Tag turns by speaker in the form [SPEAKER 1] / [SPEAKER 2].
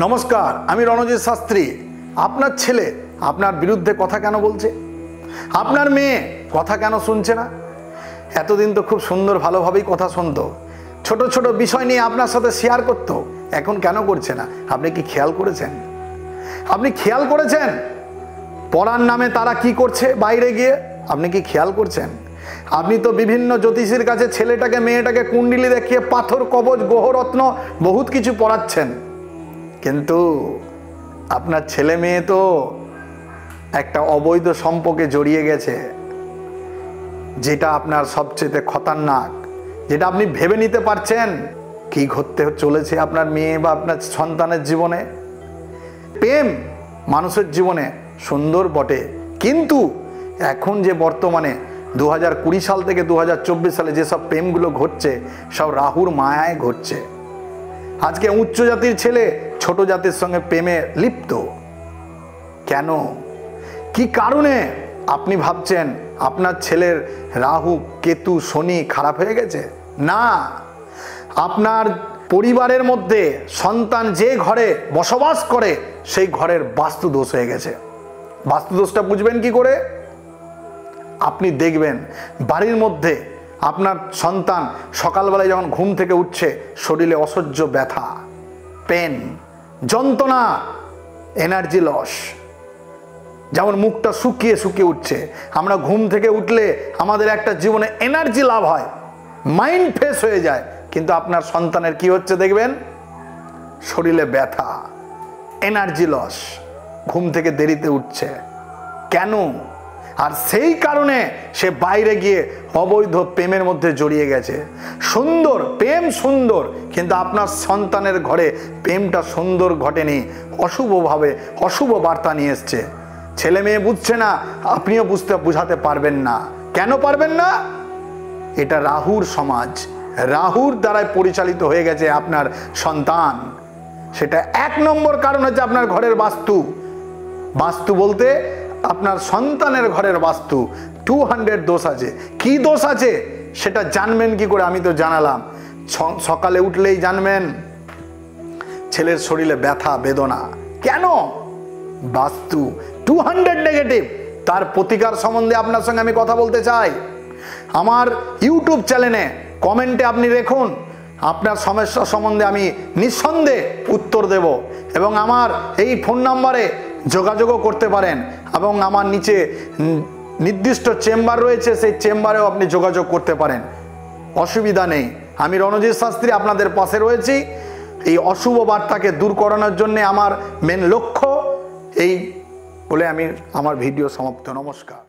[SPEAKER 1] নমস্কার, আমি রণজিৎ শাস্ত্রী। আপনার ছেলে আপনার বিরুদ্ধে কথা কেন বলছে? আপনার মেয়ে কথা কেন শুনছে না? এতদিন তো খুব সুন্দর ভালোভাবেই কথা শুনতো, ছোট ছোট বিষয় নিয়ে আপনার সাথে শেয়ার করতো, এখন কেন করছে না? আপনি কি খেয়াল করেছেন? আপনি খেয়াল করেছেন পড়ার নামে তারা কি করছে বাইরে গিয়ে? আপনি কি খেয়াল করছেন? আপনি তো বিভিন্ন জ্যোতিষীর কাছে ছেলেটাকে মেয়েটাকে কুণ্ডলি দেখিয়ে পাথর কবচ গ্রহরত্ন বহুত কিছু পড়াচ্ছেন, কিন্তু আপনার ছেলে মেয়ে তো একটা অবৈধ সম্পর্কে জড়িয়ে গেছে, যেটা আপনার সবচেয়ে খতরনাক, যেটা আপনি ভেবে নিতে পারছেন কি ঘটতে চলেছে আপনার মেয়ে বা আপনার সন্তানের জীবনে। প্রেম মানুষের জীবনে সুন্দর বটে, কিন্তু এখন যে বর্তমানে 2020 সাল থেকে 2024 সালে যেসব প্রেমগুলো ঘটছে সব রাহুর মায়ায় ঘটছে। আজকে উচ্চ জাতির ছেলে ছোট জাতির সঙ্গে প্রেমে লিপ্ত। কেন? কি কারণে? আপনি ভাবছেন আপনার ছেলের রাহু কেতু শনি খারাপ হয়ে গেছে? না, আপনার পরিবারের মধ্যে সন্তান যে ঘরে বসবাস করে সেই ঘরের বাস্তু দোষ হয়ে গেছে। বাস্তু দোষটা বুঝবেন কি করে? আপনি দেখবেন বাড়ির মধ্যে আপনার সন্তান সকালবেলায় যখন ঘুম থেকে উঠছে শরীরে অসহ্য ব্যথা, পেন, যন্ত্রণা, এনার্জি লস, যেমন মুখটা শুকিয়ে শুকিয়ে উঠছে। আমরা ঘুম থেকে উঠলে আমাদের একটা জীবনে এনার্জি লাভ হয়, মাইন্ড ফ্রেশ হয়ে যায়, কিন্তু আপনার সন্তানের কি হচ্ছে দেখবেন? শরীরে ব্যথা, এনার্জি লস, ঘুম থেকে দেরিতে উঠছে। কেন? আর সেই কারণে সে বাইরে গিয়ে অবৈধ প্রেমের মধ্যে জড়িয়ে গেছে। সুন্দর প্রেম সুন্দর, কিন্তু আপনার সন্তানের ঘরে প্রেমটা সুন্দর ঘটেনি, অশুভভাবে অশুভ বার্তা নিয়ে এসছে। ছেলে মেয়ে বুঝছে না, আপনিও বুঝাতে পারবেন না। কেন পারবেন না? এটা রাহুর সমাজ, রাহুর দ্বারাই পরিচালিত হয়ে গেছে আপনার সন্তান। সেটা 1 নম্বর কারণ হচ্ছে আপনার ঘরের বাস্তু। বাস্তু বলতে আপনার সন্তানের ঘরের বাস্তু 200 দোষ আছে। কি দোষ আছে সেটা জানবেন কি করে? আমি তো জানালাম, সকালে উঠলেই জানবেন ছেলের শরীরে ব্যথা বেদনা। কেন? বাস্তু 200 নেগেটিভ। তার প্রতিকার সম্বন্ধে আপনার সঙ্গে আমি কথা বলতে চাই। আমার ইউটিউব চ্যানেলে কমেন্টে আপনি লিখুন, আপনার সমস্যা সম্বন্ধে আমি নিঃসন্দেহে উত্তর দেব, এবং আমার এই ফোন নাম্বারে যোগাযোগও করতে পারেন, এবং আমার নিচে নির্দিষ্ট চেম্বার রয়েছে, সেই চেম্বারেও আপনি যোগাযোগ করতে পারেন, অসুবিধা নেই। আমি রণজিৎ শাস্ত্রী আপনাদের পাশে রয়েছি। এই অশুভ বার্তাকে দূর করানোর জন্য আমার মেন লক্ষ্য এই বলে আমি আমার ভিডিও সমাপ্ত। নমস্কার।